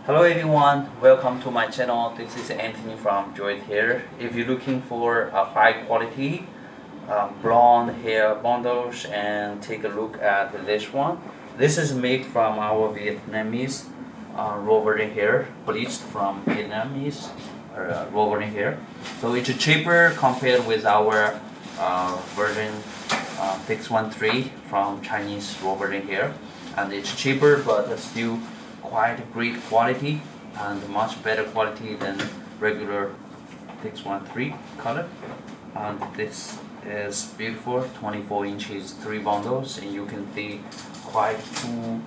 Hello everyone, welcome to my channel. This is Anthony from Joice Hair. If you're looking for a high quality blonde hair bundles, and take a look at this one. This is made from our Vietnamese woven hair, bleached from Vietnamese woven hair. So it's cheaper compared with our version 613 from Chinese woven hair, and it's cheaper but still quite great quality and much better quality than regular 613 color. And this is beautiful, 24 inches, 3 bundles, and you can see quite two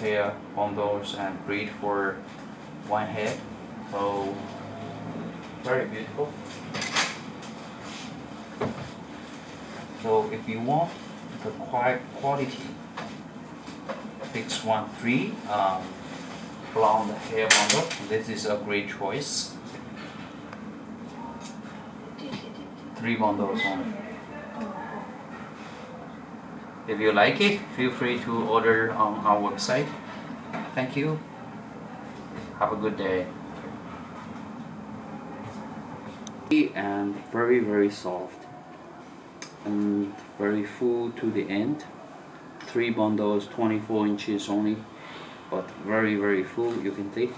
hair bundles and great for one head. So very beautiful. So if you want the quality 613 blonde hair bundle, this is a great choice. 3 bundles only. If you like it, feel free to order on our website. Thank you. Have a good day. And very soft and very full to the end. 3 bundles, 24 inches only, but very full, you can see.